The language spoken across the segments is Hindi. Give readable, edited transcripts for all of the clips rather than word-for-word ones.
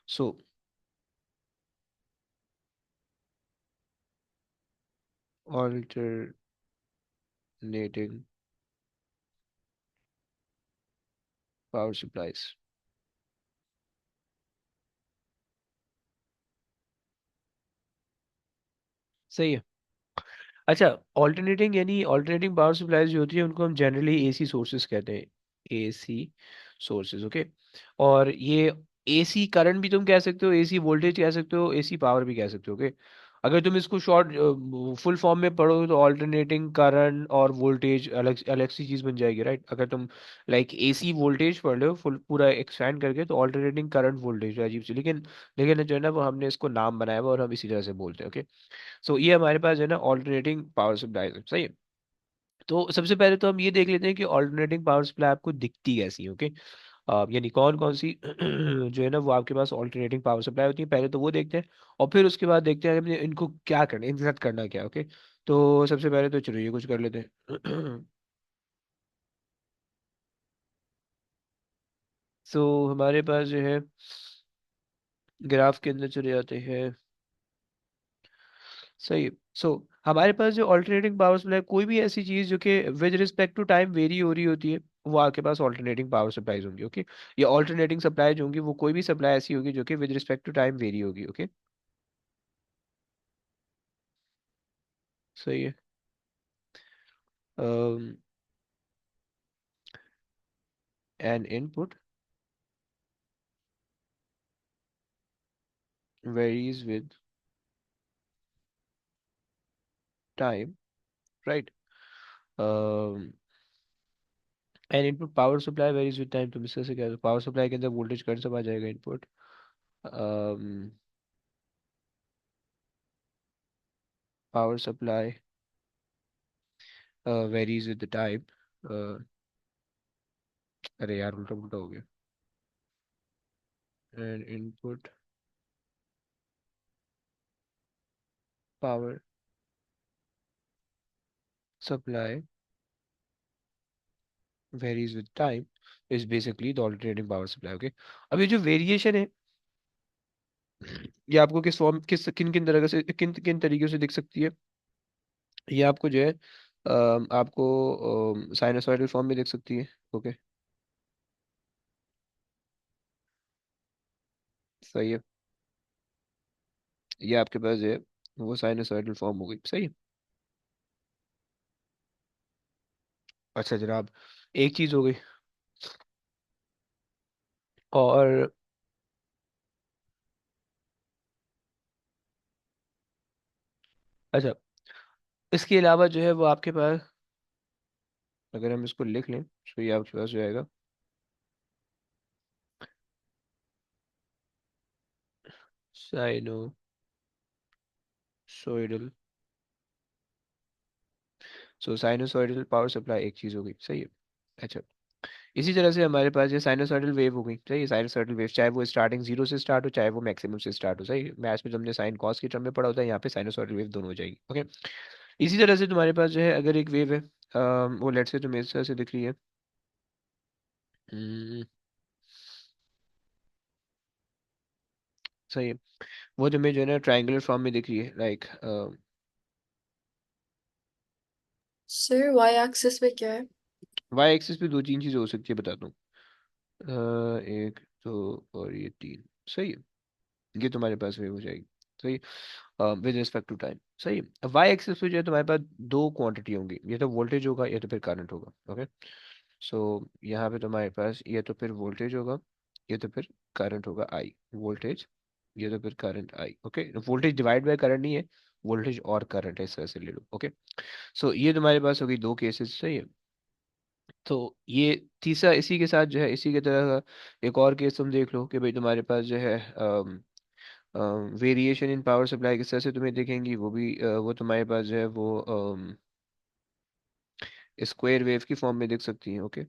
सो ऑल्टरनेटिंग पावर सप्लाईज। सही है। अच्छा, ऑल्टरनेटिंग यानी ऑल्टरनेटिंग पावर सप्लाईज जो होती है उनको हम जनरली एसी सोर्सेज कहते हैं। AC sources, okay. और ये एसी करंट भी तुम कह सकते हो, एसी वोल्टेज कह सकते हो, एसी पावर भी कह सकते हो, ओके। अगर तुम इसको शॉर्ट फुल फॉर्म में पढ़ो तो ऑल्टरनेटिंग करंट और वोल्टेज अलग अलग सी चीज़ बन जाएगी, राइट। अगर तुम लाइक एसी वोल्टेज पढ़ लो फुल पूरा एक्सपेंड करके तो ऑल्टरनेटिंग करंट वोल्टेज अजीब सी, लेकिन लेकिन जो है ना वो हमने इसको नाम बनाया हुआ और हम इसी तरह से बोलते हैं, ओके। सो ये हमारे पास है ना ऑल्टरनेटिंग पावर सप्लाई, सही है। तो सबसे पहले तो हम ये देख लेते हैं कि ऑल्टरनेटिंग पावर सप्लाई आपको दिखती कैसी है, ओके। यानी कौन कौन सी जो है ना वो आपके पास ऑल्टरनेटिंग पावर सप्लाई होती है, पहले तो वो देखते हैं। और फिर उसके बाद देखते हैं कि इनको क्या करना है, इनके साथ करना क्या है, ओके। तो सबसे पहले तो चलो ये कुछ कर लेते हैं। सो हमारे पास जो है ग्राफ के अंदर चले जाते हैं। सही। सो हमारे पास जो ऑल्टरनेटिंग पावर सप्लाई, कोई भी ऐसी चीज जो कि with respect to time vary हो रही होती है, वो आपके पास ऑल्टरनेटिंग पावर सप्लाईज होंगी, ओके। या ऑल्टरनेटिंग सप्लाई होंगी, वो कोई भी सप्लाई ऐसी होगी जो कि with respect to time vary होगी, ओके। सही है। An input varies with time, right. An input power supply varies with time, तुम इससे से क्या पावर सप्लाई के अंदर वोल्टेज कौन सा आ जाएगा, input power supply varies with time. अरे यार उल्टा उल्टा हो गया। N input power supply varies with time is basically the alternating power supply, okay. अब ये जो वेरिएशन है ये आपको किस फॉर्म किस किन किन तरह से किन किन तरीकों से दिख सकती है। ये आपको जो है आपको साइनसॉइडल फॉर्म में दिख सकती है, ओके। सही है। ये आपके पास जो है वो साइनसॉइडल फॉर्म हो गई, सही है। अच्छा जनाब, एक चीज हो गई। और अच्छा, इसके अलावा जो है वो आपके पास, अगर हम इसको लिख लें तो ये आपके पास जो आएगा साइनोसॉइडल। सो साइनोसॉइडल पावर सप्लाई एक चीज हो गई, सही है। अच्छा, इसी तरह से हमारे पास ये साइनोसॉइडल वेव हो गई, सही है। साइनोसॉइडल वेव चाहे वो स्टार्टिंग जीरो से स्टार्ट हो चाहे वो मैक्सिमम से स्टार्ट हो, सही है। मैथ्स में तुमने साइन कॉस की टर्म में पढ़ा होता है, यहाँ पे साइनोसॉइडल वेव दोनों हो जाएगी, ओके। इसी तरह से तुम्हारे पास जो है अगर एक वेव है वो लेट से तुम्हें इस तरह से दिख रही है। हम्म, सही है। वो तुम्हें जो है ना ट्रायंगुलर फॉर्म में दिख रही है, लाइक सर वाई एक्सिस पे क्या है? वाई एक्सिस पे दो तीन चीजें हो सकती है, बताता हूँ। एक दो और ये तीन, सही है। ये तुम्हारे पास वेव हो जाएगी, सही। विद रिस्पेक्ट टू टाइम, सही। वाई एक्सिस पे जो है तुम्हारे पास दो क्वांटिटी होंगी, ये तो वोल्टेज होगा या तो फिर करंट होगा, ओके। सो यहाँ पे तुम्हारे पास ये तो फिर वोल्टेज होगा, ये तो फिर करंट होगा आई, वोल्टेज, ये तो फिर current I, okay. Voltage divide by current नहीं है, वोल्टेज और करंट है, इस तरह से ले लो, ओके। सो ये तुम्हारे पास होगी दो केसेस, सही है। तो ये तीसरा इसी के साथ जो है इसी की तरह का एक और केस तुम देख लो कि भाई तुम्हारे पास जो है वेरिएशन इन पावर सप्लाई किस तरह से तुम्हें दिखेंगी, वो भी वो तुम्हारे पास जो है वो स्क्वायर वेव की फॉर्म में दिख सकती है, ओके।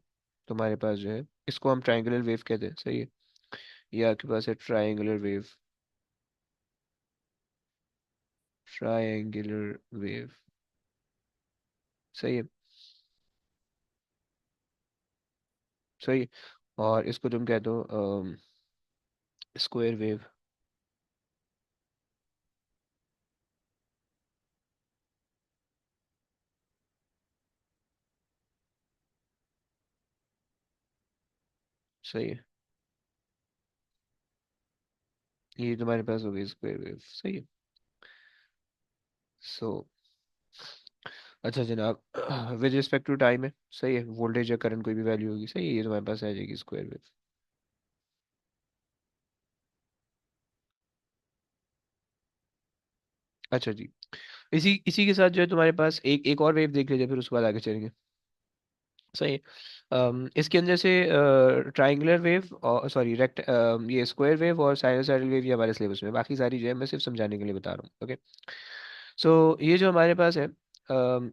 तुम्हारे पास जो है इसको हम ट्रायंगुलर वेव कहते हैं, सही है। ये आपके पास है ट्रायंगुलर वेव, ट्रायंगुलर वेव, सही है। सही है। और इसको तुम कह दो स्क्वायर वेव। सही है, ये तुम्हारे पास हो गई स्क्वायर वेव, सही है। सो अच्छा जनाब, विद रिस्पेक्ट टू टाइम है, सही है, वोल्टेज या करंट कोई भी वैल्यू होगी, सही है, ये तुम्हारे पास आ जाएगी स्क्वायर वेव। अच्छा जी, इसी इसी के साथ जो है तुम्हारे पास एक एक और वेव देख लीजिए, फिर उसके बाद आगे चलेंगे। सही है। इसके अंदर से ट्राइंगुलर वेव और सॉरी रेक्ट ये स्क्वायर वेव और साइनसॉइडल वेव ये हमारे सिलेबस में, बाकी सारी जो है मैं सिर्फ समझाने के लिए बता रहा हूँ, ओके। सो ये जो हमारे पास है,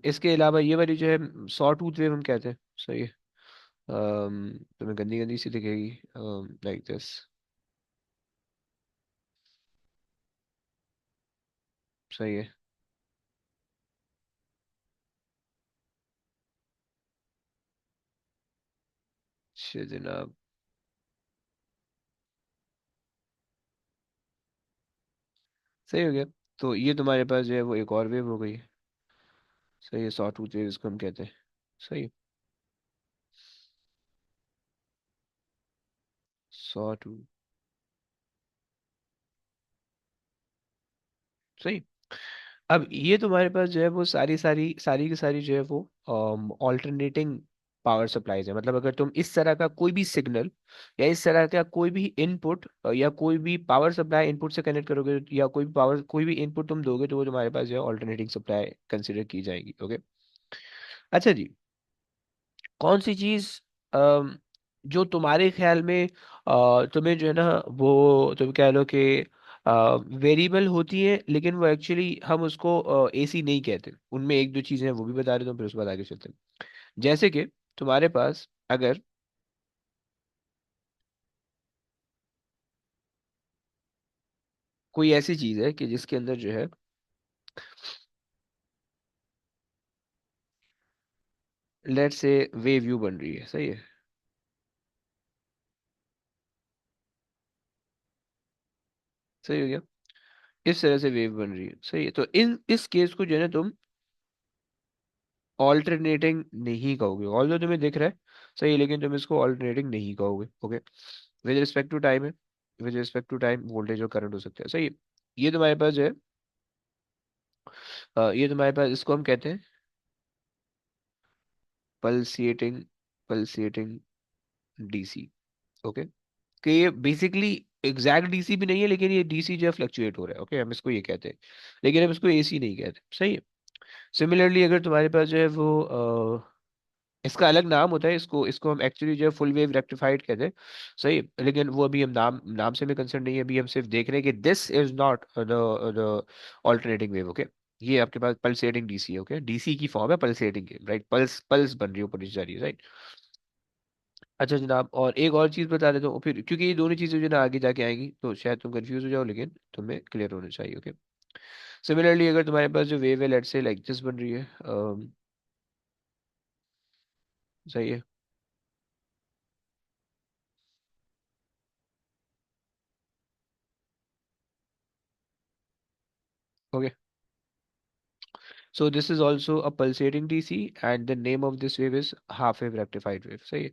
इसके अलावा ये वाली जो है सॉ टूथ वेव हम कहते हैं, सही है। तुम्हें गंदी गंदी सी दिखेगी, लाइक दिस। सही है। अच्छा जनाब, सही हो गया। तो ये तुम्हारे पास जो है वो एक और वेव हो गई, सही है, सॉ टूथ वेव इसको हम कहते हैं, सही है। सॉ टूथ, सही। अब ये तुम्हारे पास जो है वो सारी सारी सारी की सारी जो है वो ऑल्टरनेटिंग पावर सप्लाईज है। मतलब अगर तुम इस तरह का कोई भी सिग्नल या इस तरह का कोई भी इनपुट या कोई भी पावर सप्लाई इनपुट से कनेक्ट करोगे, या कोई भी पावर कोई भी इनपुट तुम दोगे, तो वो तुम्हारे पास जो है ऑल्टरनेटिंग सप्लाई कंसिडर की जाएगी, ओके। अच्छा जी, कौन सी चीज जो तुम्हारे ख्याल में तुम्हें जो है ना वो तुम कह लो कि वेरिएबल होती है, लेकिन वो एक्चुअली हम उसको एसी नहीं कहते, उनमें एक दो चीजें हैं वो भी बता देता हूँ, फिर उसके बाद आगे चलते हैं। जैसे कि तुम्हारे पास अगर कोई ऐसी चीज है कि जिसके अंदर जो है लेट से वेव यू बन रही है, सही है, सही हो गया, इस तरह से वेव बन रही है, सही है। तो इन इस केस को जो है ना तुम ऑल्टरनेटिंग नहीं कहोगे, ऑल्दो तुम्हें दिख रहा है, सही है, लेकिन तुम इसको ऑल्टरनेटिंग नहीं कहोगे, okay. With respect to time है, with respect to time voltage और करंट हो सकता है, सही है। ये तुम्हारे पास जो है ये तुम्हारे पास इसको हम कहते हैं पल्सेटिंग, पल्सेटिंग डीसी, ओके। कि ये बेसिकली एग्जैक्ट डीसी भी नहीं है, लेकिन ये डीसी जो है फ्लक्चुएट हो रहा है, ओके, हम इसको ये कहते हैं, लेकिन हम इसको एसी नहीं कहते, सही है। सिमिलरली अगर तुम्हारे पास जो है वो इसका अलग नाम होता है, इसको इसको हम एक्चुअली जो है फुल वेव रेक्टिफाइड कहते हैं, सही, लेकिन वो अभी हम नाम नाम से भी कंसर्न नहीं है, अभी हम सिर्फ देख रहे हैं कि this is not the alternating wave, okay. ये आपके पास पल्सेटिंग डीसी है, ओके, डीसी की फॉर्म है पल्सेटिंग की, राइट, पल्स पल्स बन रही है, ऊपर नीचे जा रही है, राइट। अच्छा जनाब, और एक और चीज़ बता देता हूँ फिर, क्योंकि ये दोनों चीज़ें जो ना आगे जाके आएंगी तो शायद तुम कंफ्यूज हो जाओ, लेकिन तुम्हें क्लियर होना चाहिए, ओके। सिमिलरली अगर तुम्हारे पास जो वेव है लेट्स से लाइक दिस बन रही है, सही है, okay. So this is also a pulsating DC, and the name of this wave is half wave rectified wave. सही है।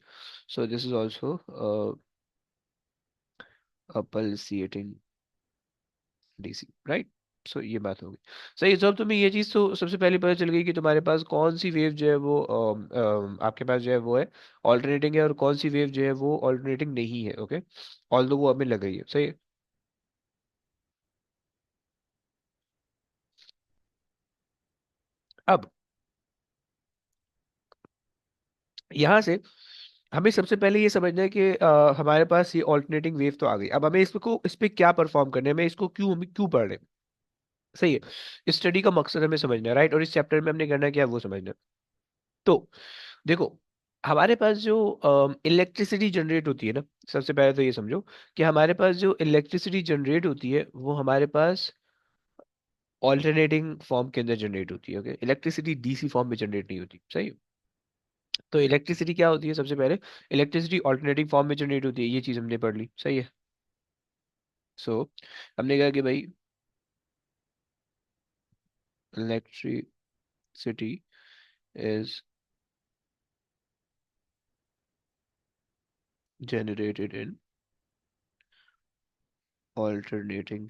So this is also a pulsating DC, right? सो ये बात होगी, सही। तो अब तुम्हें ये चीज़ तो सबसे पहले पता चल गई कि तुम्हारे पास कौन सी वेव जो है वो आपके पास जो है वो है ऑल्टरनेटिंग है, और कौन सी वेव जो है वो ऑल्टरनेटिंग नहीं है, ओके। ऑल्दो वो हमें लग गई है, सही है। अब यहाँ से हमें सबसे पहले ये समझना है कि हमारे पास ये ऑल्टरनेटिंग वेव तो आ गई, अब हमें इसको इस पे क्या परफॉर्म करना है, हमें इसको क्यों हम क्यों पढ़ रहे हैं, सही है। इस स्टडी का मकसद हमें समझना है, राइट, और इस चैप्टर में हमने करना क्या है वो समझना है। तो देखो, हमारे पास जो इलेक्ट्रिसिटी जनरेट होती है ना, सबसे पहले तो ये समझो कि हमारे पास जो इलेक्ट्रिसिटी जनरेट होती है वो हमारे पास ऑल्टरनेटिंग फॉर्म के अंदर जनरेट होती है, ओके। इलेक्ट्रिसिटी डीसी फॉर्म में जनरेट नहीं होती, सही है? तो इलेक्ट्रिसिटी क्या होती है, सबसे पहले इलेक्ट्रिसिटी ऑल्टरनेटिंग फॉर्म में जनरेट होती है, ये चीज हमने पढ़ ली, सही है। सो हमने कहा कि भाई electricity is generated in alternating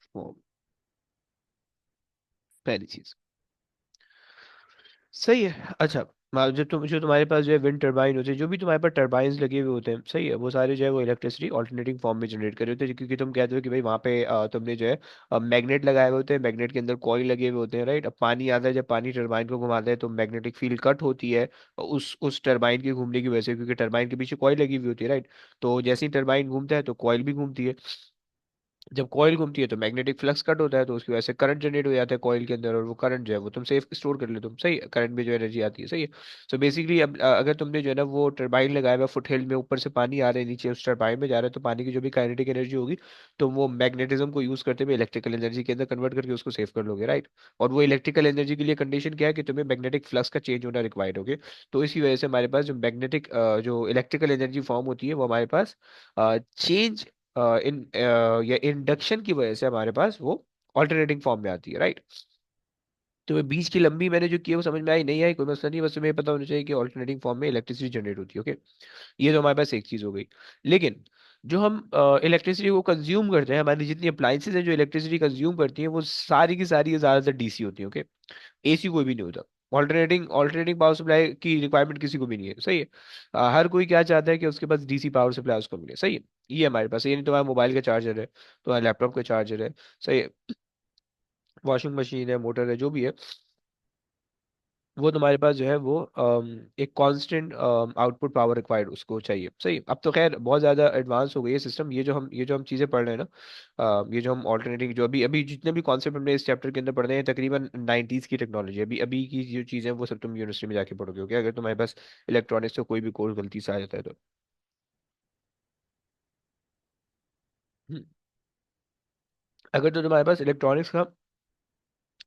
form। पहली चीज सही है। अच्छा, जब तुम जो तुम्हारे पास जो है विंड टरबाइन होते हैं, जो भी तुम्हारे पास टरबाइंस लगे हुए होते हैं, सही है, वो सारे जो है वो इलेक्ट्रिसिटी ऑल्टरनेटिंग फॉर्म में जनरेट कर रहे होते हैं, क्योंकि तुम कहते हो कि भाई वहाँ पे तुमने जो है मैग्नेट लगाए हुए होते हैं, मैग्नेट के अंदर कॉइल लगे हुए होते हैं, राइट। अब पानी आता है, जब पानी टरबाइन को घुमाता है तो मैग्नेटिक फील्ड कट होती है उस टरबाइन के घूमने की वजह से, क्योंकि टरबाइन के पीछे कॉइल लगी हुई होती है, राइट। तो जैसे ही टरबाइन घूमता है तो कॉइल भी घूमती है। जब कॉइल घूमती है तो मैग्नेटिक फ्लक्स कट होता है, तो उसकी वजह से करंट जनरेट हो जाता है कॉइल के अंदर, और वो करंट जो है वो तुम सेफ स्टोर कर लेते हो, सही है, करंट में जो एनर्जी आती है, सही है। सो बेसिकली अब अगर तुमने जो है ना वो टरबाइन लगाया हुआ फुट हिल में, ऊपर से पानी आ रहा है, नीचे उस टरबाइन में जा रहा है, तो पानी की जो भी काइनेटिक एनर्जी होगी, तो वो मैग्नेटिज्म को यूज करते हुए इलेक्ट्रिकल एनर्जी के अंदर कन्वर्ट करके उसको सेव कर लोगे, राइट। और वो इलेक्ट्रिकल एनर्जी के लिए कंडीशन क्या है कि तुम्हें मैग्नेटिक फ्लक्स का चेंज होना रिक्वायर्ड होगे। तो इसी वजह से हमारे पास जो मैग्नेटिक जो इलेक्ट्रिकल एनर्जी फॉर्म होती है वो हमारे पास चेंज इन या इंडक्शन की वजह से हमारे पास वो ऑल्टरनेटिंग फॉर्म में आती है, राइट। तो ये बीच की लंबी मैंने जो की है वो समझ में आई नहीं आई, कोई मसला नहीं, बस तुम्हें पता होना चाहिए कि ऑल्टरनेटिंग फॉर्म में इलेक्ट्रिसिटी जनरेट होती है, ओके। ये तो हमारे पास एक चीज हो गई। लेकिन जो हम इलेक्ट्रिसिटी को कंज्यूम करते हैं, हमारी जितनी अप्लाइंसेज हैं जो इलेक्ट्रिसिटी कंज्यूम करती हैं, वो सारी की सारी ज्यादातर डीसी होती है, ओके। एसी कोई भी नहीं होता। ऑल्टरनेटिंग पावर सप्लाई की रिक्वायरमेंट किसी को भी नहीं है, सही है। हर कोई क्या चाहता है कि उसके पास डीसी पावर सप्लाई उसको मिले, सही है। ये हमारे पास है। ये नहीं तुम्हारा मोबाइल का चार्जर है, तुम्हारा लैपटॉप का चार्जर है, सही है, वॉशिंग मशीन है, मोटर है, जो भी है, वो तुम्हारे पास जो है वो एक कांस्टेंट आउटपुट पावर रिक्वायर्ड उसको चाहिए, सही है। अब तो खैर बहुत ज़्यादा एडवांस हो गई है सिस्टम। ये जो हम चीज़ें पढ़ रहे हैं ना, ये जो हम ऑल्टरनेटिव जो अभी अभी जितने भी कॉन्सेप्ट हमने इस चैप्टर के अंदर पढ़ रहे हैं, तकरीबन 90s की टेक्नोलॉजी, अभी अभी की जो चीज़ें हैं वो सब तुम यूनिवर्सिटी में जाके पढ़ोगे, ओके, अगर तुम्हारे पास इलेक्ट्रॉनिक्स का कोई भी कोर्स गलती से आ जाता है तो। हम्म, अगर तो तुम्हारे पास इलेक्ट्रॉनिक्स का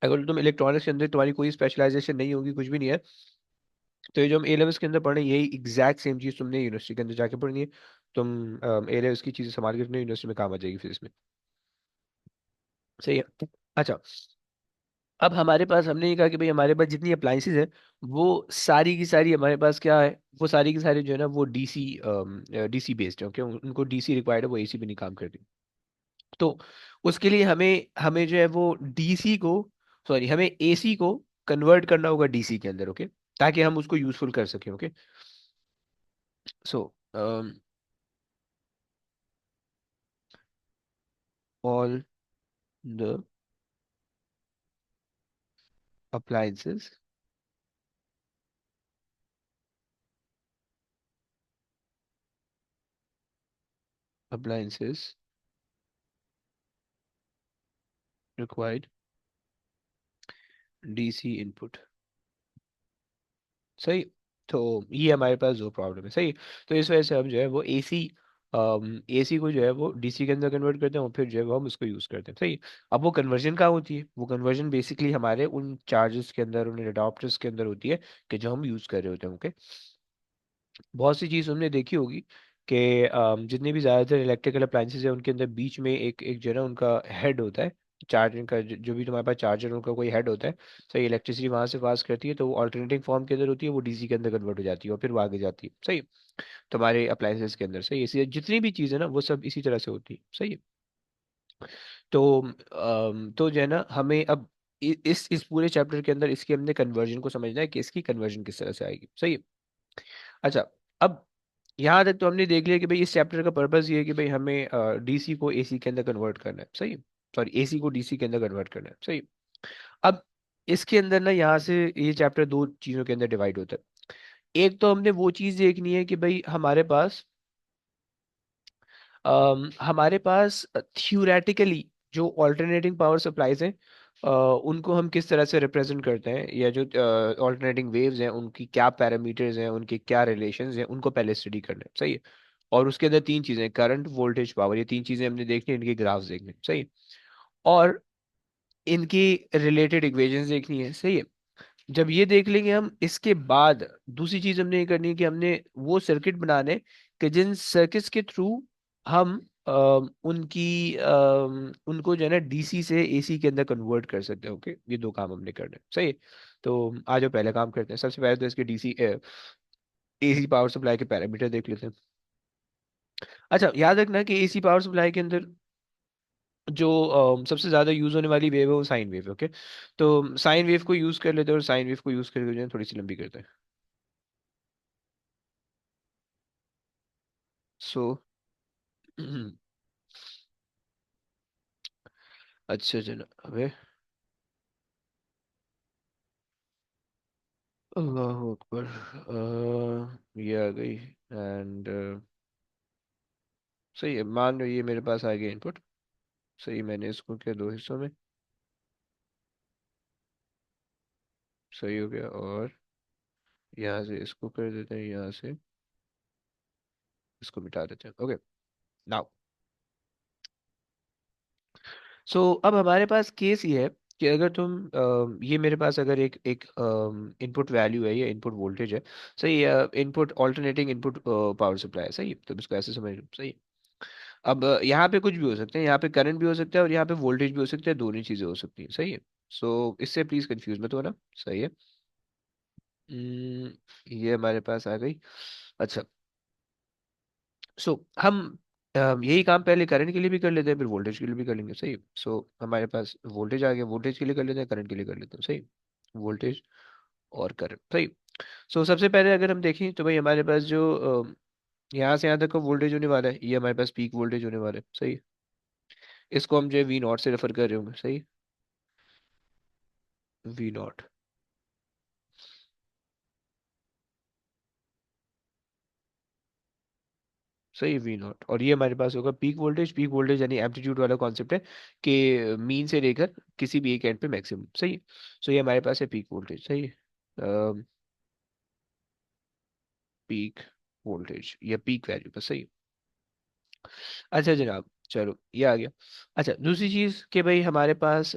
अगर तो तुम इलेक्ट्रॉनिक्स के अंदर तुम्हारी कोई स्पेशलाइजेशन नहीं होगी, कुछ भी नहीं है, तो ये जो हम ए लेवल्स के अंदर पढ़ रहे हैं यही एग्जैक्ट सेम चीज़ तुमने यूनिवर्सिटी के अंदर जाके पढ़नी है। तुम ए लेवल्स की चीज़ें संभाल के अपने यूनिवर्सिटी में काम आ जाएगी फिर इसमें, सही है। अच्छा, अब हमारे पास हमने ये कहा कि भाई हमारे पास जितनी अप्लाइंसेज है वो सारी की सारी हमारे पास क्या है, वो सारी की सारी जो है ना वो डीसी डीसी बेस्ड है, ओके, उनको डीसी रिक्वायर्ड है, वो एसी पे नहीं काम करती। तो उसके लिए हमें हमें जो है वो डीसी को, सॉरी, हमें एसी को कन्वर्ट करना होगा डीसी के अंदर, ओके, ताकि हम उसको यूजफुल कर सकें, okay. So all the appliances appliances required DC input, सही। तो ये हमारे पास जो प्रॉब्लम है, सही। तो इस वजह से हम जो है वो एसी एसी को जो है वो डीसी के अंदर कन्वर्ट करते हैं और फिर जो है वो हम उसको यूज़ करते हैं, सही। अब वो कन्वर्जन कहाँ होती है, वो कन्वर्जन बेसिकली हमारे उन चार्जेस के अंदर, उन अडॉप्टर्स के अंदर होती है कि जो हम यूज़ कर रहे होते हैं, ओके। बहुत सी चीज़ हमने देखी होगी कि जितने भी ज़्यादातर इलेक्ट्रिकल अप्लाइंसेज है उनके अंदर बीच में एक एक जो है ना उनका हेड होता है, चार्जिंग का, जो भी तुम्हारे पास चार्जर है उनका कोई हेड होता है, सही। इलेक्ट्रिसिटी वहां से पास करती है तो वो ऑल्टरनेटिंग फॉर्म के अंदर होती है, वो डीसी के अंदर कन्वर्ट हो जाती है और फिर वो आगे जाती है, सही। तुम्हारे अप्लाइंसेस के अंदर, सही, इसी जितनी भी चीज़ है ना वो सब इसी तरह से होती है, सही है। तो तो जो है ना हमें अब इस पूरे चैप्टर के अंदर इसके हमने कन्वर्जन को समझना है कि इसकी कन्वर्जन किस तरह से आएगी, सही है। अच्छा, अब यहाँ तक तो हमने देख लिया कि भाई इस चैप्टर का पर्पस ये है कि भाई हमें डीसी को एसी के अंदर कन्वर्ट करना है, सही। सॉरी, एसी को डीसी के अंदर कन्वर्ट करना है, सही। अब इसके अंदर ना यहाँ से ये चैप्टर दो चीज़ों के अंदर डिवाइड होता है। एक तो हमने वो चीज़ देखनी है कि भाई हमारे पास थ्योरेटिकली जो ऑल्टरनेटिंग पावर सप्लाईज हैं उनको हम किस तरह से रिप्रेजेंट करते हैं, या जो ऑल्टरनेटिंग वेव्स हैं उनकी क्या पैरामीटर्स हैं, उनके क्या रिलेशंस हैं, उनको पहले स्टडी करना है, सही है। और उसके अंदर तीन चीजें, करंट, वोल्टेज, पावर, ये तीन चीजें हमने देखनी है, इनके ग्राफ्स देखने हैं, सही है। और इनकी रिलेटेड इक्वेशंस देखनी है, सही है। जब ये देख लेंगे हम, इसके बाद दूसरी चीज हमने ये करनी है कि हमने वो सर्किट बनाने कि जिन सर्किट्स के थ्रू हम उनको जो है ना डीसी से एसी के अंदर कन्वर्ट कर सकते हैं। ओके, ये दो काम हमने करने हैं, सही है। तो आज जो पहले काम करते हैं, सबसे पहले तो इसके डीसी एसी पावर सप्लाई के पैरामीटर देख लेते हैं। अच्छा, याद रखना कि एसी पावर सप्लाई के अंदर जो सबसे ज्यादा यूज होने वाली वेव है वो साइन वेव। ओके, तो साइन वेव को यूज कर लेते हैं, और साइन वेव को यूज करके जो है थोड़ी सी लंबी करते हैं। सो अच्छा जना अबे, अल्लाह अकबर। ये आ गई। एंड सही है, मान लो ये मेरे पास आ गया इनपुट। सही, मैंने इसको किया दो हिस्सों में। सही हो गया। और यहाँ से इसको कर देते हैं, यहाँ से इसको मिटा देते हैं। ओके, नाउ सो अब हमारे पास केस ये है कि अगर तुम ये मेरे पास अगर एक एक इनपुट वैल्यू है या इनपुट वोल्टेज है, सही है, input alternating input power supply है, सही है, तो इसको ऐसे समझ लो, सही है। अब यहाँ पे कुछ भी हो सकते हैं, यहाँ पे करंट भी हो सकता है और यहाँ पे वोल्टेज भी हो सकता है, दोनों चीजें हो सकती हैं, सही है। सो इससे प्लीज कंफ्यूज मत होना, सही है। ये हमारे पास आ गई। अच्छा, सो हम यही काम पहले करंट के लिए भी कर लेते हैं, फिर वोल्टेज के लिए भी कर लेंगे, सही। सो हमारे पास वोल्टेज आ गया, वोल्टेज के लिए कर लेते हैं, करंट के लिए कर लेते हैं, सही। वोल्टेज और करंट, सही। सो सबसे पहले अगर हम देखें तो भाई हमारे पास जो यहाँ से यहाँ तक का वोल्टेज होने वाला है, ये हमारे पास पीक वोल्टेज होने वाला है, सही। इसको हम जो है वी नॉट से रेफर कर रहे होंगे, सही। वी नॉट, सही, वी नॉट। और ये हमारे पास होगा पीक वोल्टेज। पीक वोल्टेज यानी एम्पलीट्यूड वाला कॉन्सेप्ट है कि मीन से लेकर किसी भी एक एंड पे मैक्सिमम, सही। सो ये हमारे पास है पीक वोल्टेज, सही। पीक वोल्टेज या पीक वैल्यू पर, सही। अच्छा जनाब, चलो ये आ गया। अच्छा, दूसरी चीज कि भाई हमारे पास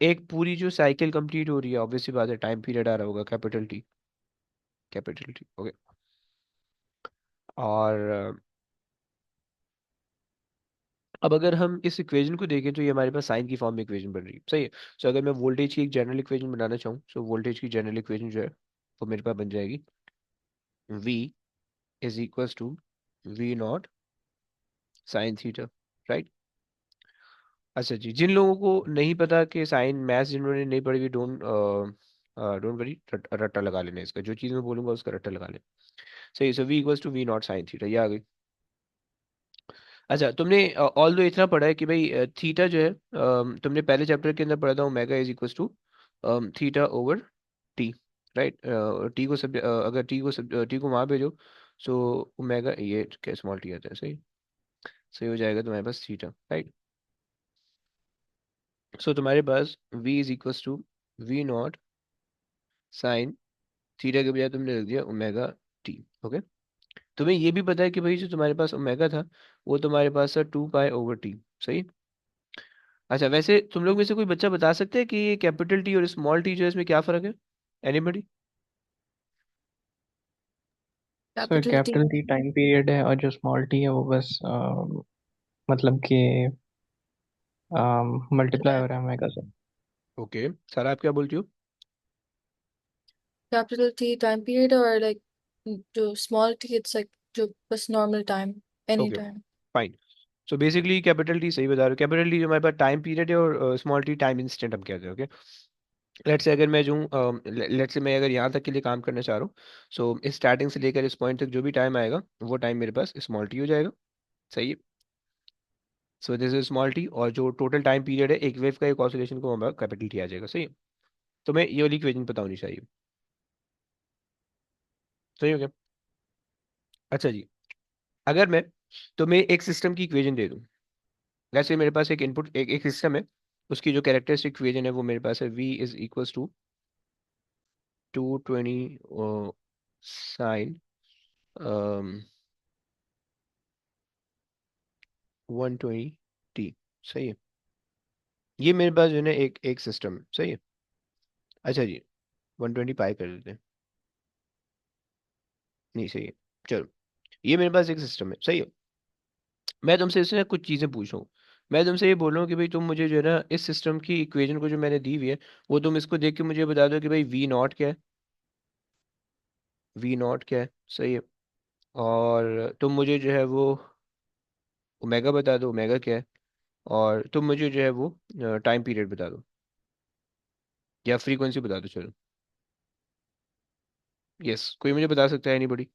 एक पूरी जो साइकिल कंप्लीट हो रही है, ऑब्वियस सी बात है, टाइम पीरियड आ रहा होगा capital T. Capital T, okay. और अब अगर हम इस इक्वेशन को देखें तो ये हमारे पास साइन की फॉर्म में इक्वेशन बन रही है, सही है। सो अगर मैं वोल्टेज की एक जनरल इक्वेशन बनाना चाहूँ, सो वोल्टेज की जनरल इक्वेशन जो है वो मेरे पास बन जाएगी। V is equals to V not sine theta, right. अच्छा जी, जिन लोगों को नहीं पता कि साइन मैथ्स जिन्होंने नहीं पढ़ी, डोंट डोंट वरी, रट्टा लगा लेना इसका, जो चीज़ मैं बोलूंगा उसका रट्टा लगा लेना, सही। So V equals to V not sine theta, ये आ गई। अच्छा, तुमने ऑल दो इतना पढ़ा है कि भाई थीटा जो है, तुमने पहले चैप्टर के अंदर पढ़ा था omega is equals to theta over T, right. T को सब अगर टी को वहाँ भेजो, सो ओमेगा, ये क्या स्मॉल टी आता है, सही। सही हो जाएगा तुम्हारे पास थीटा, राइट। सो तुम्हारे पास v is equals to V not sine theta के बजाय तुमने रख दिया ओमेगा टी, ओके। तुम्हें ये भी पता है कि भाई जो तुम्हारे पास ओमेगा था वो तुम्हारे पास था 2 पाई ओवर टी, सही। अच्छा, वैसे तुम लोग में से कोई बच्चा बता सकते हैं कि ये कैपिटल टी और स्मॉल टी जो है इसमें क्या फर्क है? Anybody? Sir capital T. Capital T time period है और जो स्मॉल टी है वो बस मतलब कि मल्टीप्लाई हो रहा है ओमेगा से। ओके, सर आप क्या बोलती हो? कैपिटल टी टाइम पीरियड और लाइक जो स्मॉल टी इट्स लाइक जो बस normal time, any okay, time. Fine. So basically capital T सही बता रहे हो, कैपिटल टी जो हमारे पास टाइम पीरियड है, और स्मॉल टी टाइम इंस्टेंट हम कहते हैं, ओके। लेट्स से अगर मैं जो लेट्स से मैं अगर यहाँ तक के लिए काम करना चाह रहा हूँ, सो इस स्टार्टिंग से लेकर इस पॉइंट तक जो भी टाइम आएगा वो टाइम मेरे पास स्मॉल टी हो जाएगा, सही है। So this is small T, और जो टोटल टाइम पीरियड है एक वेव का, एक ऑसिलेशन को, हमारा कैपिटल टी आ जाएगा, सही है। तो मैं ये वाली इक्वेशन पता होनी चाहिए, सही हो गया। अच्छा जी, अगर मैं तुम्हें एक सिस्टम की इक्वेशन दे दूं, वैसे मेरे पास एक इनपुट एक सिस्टम है, उसकी जो कैरेक्टरिस्टिक इक्वेशन है वो मेरे पास है, v is equals to 220 sine 120 T, सही है। ये मेरे पास जो है ना एक एक सिस्टम है, सही है। अच्छा जी, 120 पाई कर देते हैं, नहीं सही है। चलो, ये मेरे पास एक सिस्टम है, सही है। मैं तुमसे इसमें कुछ चीज़ें पूछ रहा हूँ। मैं तुमसे ये बोल रहा हूँ कि भाई तुम मुझे जो है ना इस सिस्टम की इक्वेशन को जो मैंने दी हुई है, वो तुम इसको देख के मुझे बता दो कि भाई वी नॉट क्या है। वी नॉट क्या है, सही है। और तुम मुझे जो है वो ओमेगा बता दो, ओमेगा क्या है। और तुम मुझे जो है वो टाइम पीरियड बता दो, या फ्रीक्वेंसी बता दो, चलो। यस, कोई मुझे बता सकता है, एनीबॉडी?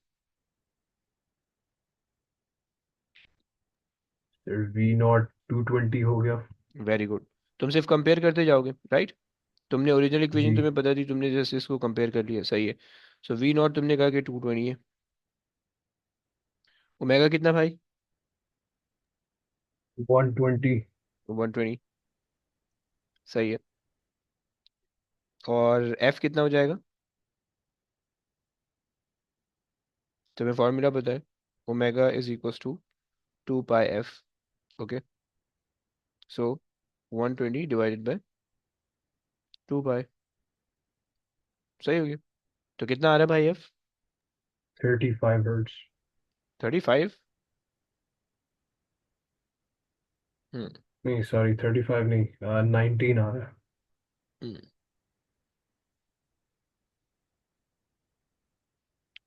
वी नॉट 220 हो गया। Very good. तुम सिर्फ कंपेयर करते जाओगे, राइट? तुमने ओरिजिनल इक्वेशन जी। तुम्हें पता थी, तुमने जैसे इसको कंपेयर कर लिया, सही है। सो वी नॉट तुमने कहा कि 220 है। ओमेगा कितना भाई? 120। 120, सही है। और एफ कितना हो जाएगा? तुम्हें फॉर्मूला पता है, omega is equals to 2 pi F. Okay, so 120 divided by 2 pi, सही हो गया। तो कितना आ रहा है भाई एफ? 35 हर्ट्स। 35। हम्म। नहीं सॉरी, 35 नहीं, 19 आ रहा है।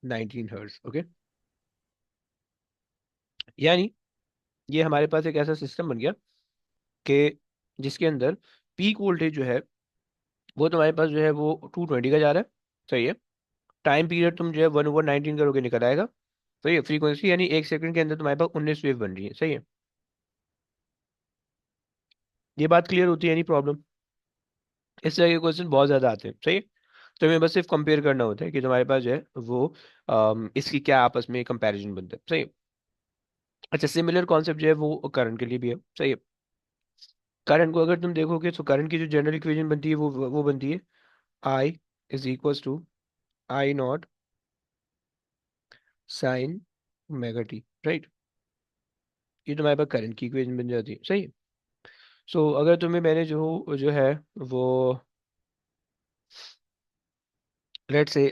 19 हर्ट्ज, ओके। यानी ये हमारे पास एक ऐसा सिस्टम बन गया कि जिसके अंदर पीक वोल्टेज जो है वो तुम्हारे पास जो है वो 220 का जा रहा है, सही है। टाइम पीरियड तुम जो है 1/19 करोगे, निकल आएगा। सही है। फ्रीक्वेंसी यानी 1 सेकंड के अंदर तुम्हारे पास 19 वेव बन रही है, सही है। ये बात क्लियर होती है, यानी प्रॉब्लम? इस तरह के क्वेश्चन बहुत ज्यादा आते हैं, सही है। तो हमें बस सिर्फ कंपेयर करना होता है कि तुम्हारे पास जो है वो इसकी क्या आपस में कंपैरिजन बनता है, सही है। अच्छा, सिमिलर कॉन्सेप्ट जो है वो करंट के लिए भी है, सही है। करंट को अगर तुम देखोगे तो करंट की जो जनरल इक्वेशन बनती है वो बनती है I is equals to I naught sine omega t, right? ये तुम्हारे पास करंट की इक्वेशन बन जाती है, सही है। सो अगर तुम्हें मैंने जो है वो, लेट्स से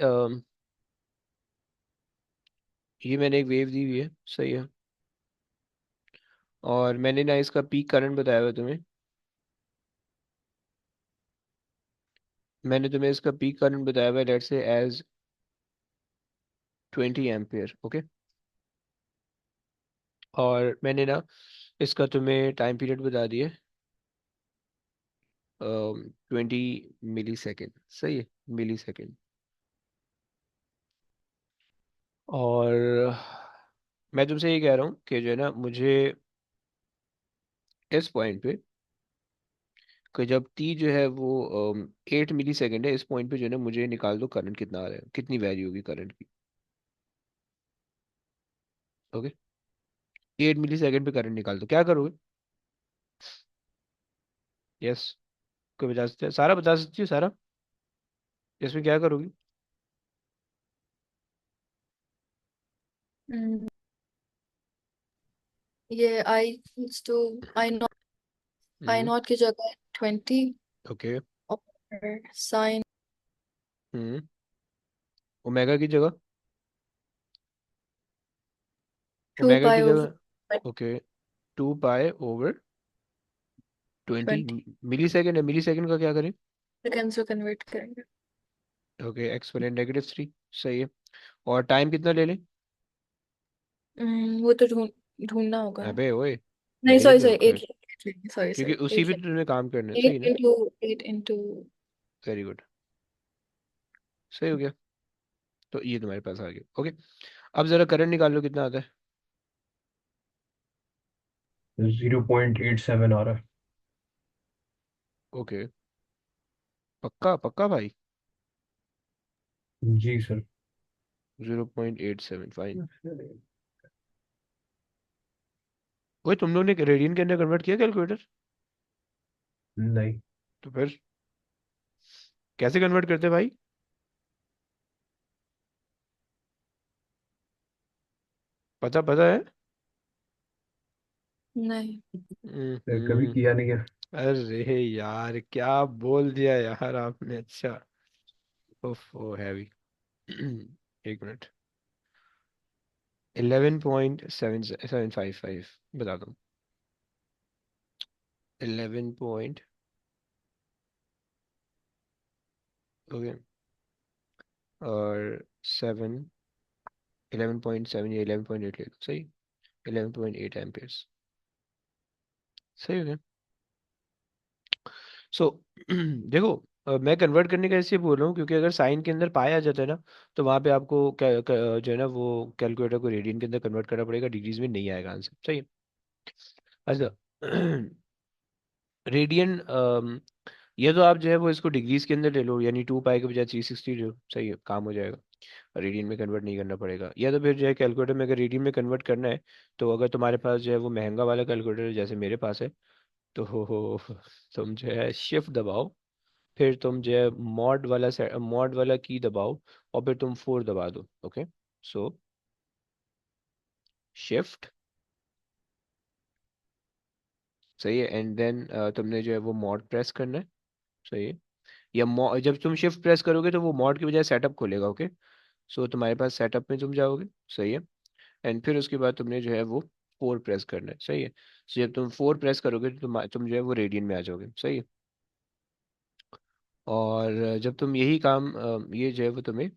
ये मैंने एक वेव दी हुई है, सही है। और मैंने ना इसका पीक करंट बताया हुआ है तुम्हें। मैंने तुम्हें इसका पीक करंट बताया हुआ है, let's say as 20 ampere, okay. और मैंने ना इसका तुम्हें टाइम पीरियड बता दिया 20 मिली सेकेंड, सही है। मिली सेकेंड। और मैं तुमसे ये कह रहा हूँ कि जो है ना मुझे इस पॉइंट पे, कि जब टी जो है वो 8 मिली सेकेंड है, इस पॉइंट पे जो है ना मुझे निकाल दो करंट कितना आ रहा है, कितनी वैल्यू होगी करंट की। ओके, 8 मिली सेकेंड पे करंट निकाल दो, क्या करोगे? यस, कोई बता सकते हैं? सारा बता सकती हो, सारा? इसमें क्या करोगी? Mm, ये टू आई हम्म। नॉट की जगह 20 ओके। और साइन हम्म। ओमेगा की जगह, टू ओमेगा की पाई ओवर जगह, ओके, 2 पाई ओवर 20। 20 मिली सेकेंड है, मिली सेकेंड का क्या करें? सेकेंड्स में कन्वर्ट करेंगे। ओके, एक्सपोनेंट -3, सही है। और टाइम कितना ले लें? वो तो ढूंढना होगा ना। अबे ओए, नहीं ले सॉरी लो सॉरी फिर, 8 सॉरी क्योंकि सॉरी उसी 8 पे तो तुम्हें काम करना है, सही एट ना? इंटू 8 इंटू वेरी गुड, सही हो गया। तो ये तुम्हारे पास आ गया, ओके। अब जरा करंट निकाल लो, कितना आता है? 0.87 आ रहा है। ओके, पक्का पक्का भाई? जी सर। 0.87, फाइन। ओए, तुम लोग ने रेडियन के अंदर कन्वर्ट किया कैलकुलेटर? नहीं। तो फिर कैसे कन्वर्ट करते भाई? पता पता है? नहीं। सर कभी हम्म। किया नहीं है। अरे यार, क्या बोल दिया यार आपने, अच्छा। ओफ, ओ हैवी। एक मिनट। 11.755 बता दो। 11 पॉइंट, ओके, और 7, 11.7 या 11.8 ले लो, सही। 11.8 एम्पियर्स, सही हो गया। सो देखो, मैं कन्वर्ट करने का इसलिए बोल रहा हूँ क्योंकि अगर साइन के अंदर पाया जाता है ना, तो वहाँ पे आपको जो है ना वो कैलकुलेटर को रेडियन के अंदर कन्वर्ट करना पड़ेगा, डिग्रीज में नहीं आएगा आंसर, सही है। अच्छा रेडियन, ये तो आप जो है वो इसको डिग्रीज के अंदर ले लो, यानी 2 पाई के बजाय 360 ले लो, सही है, काम हो जाएगा। रेडियन में कन्वर्ट नहीं करना पड़ेगा, या तो फिर जो है कैलकुलेटर में अगर रेडियन में कन्वर्ट करना है, तो अगर तुम्हारे पास जो है वो महंगा वाला कैलकुलेटर है जैसे मेरे पास है, तो तुम जो है शिफ्ट दबाओ, फिर तुम जो है मॉड वाला की दबाओ, और फिर तुम 4 दबा दो, ओके। सो शिफ्ट, सही है, एंड देन तुमने जो है वो मॉड प्रेस करना है, सही है। या जब तुम शिफ्ट प्रेस करोगे तो वो मॉड की बजाय सेटअप खोलेगा, ओके। सो तुम्हारे पास सेटअप में तुम जाओगे, सही है, एंड फिर उसके बाद तुमने जो है वो 4 प्रेस करना है, सही है। सो जब तुम 4 प्रेस करोगे तो तुम जो है वो रेडियन में आ जाओगे, सही है। और जब तुम यही काम ये जो है वो तुम्हें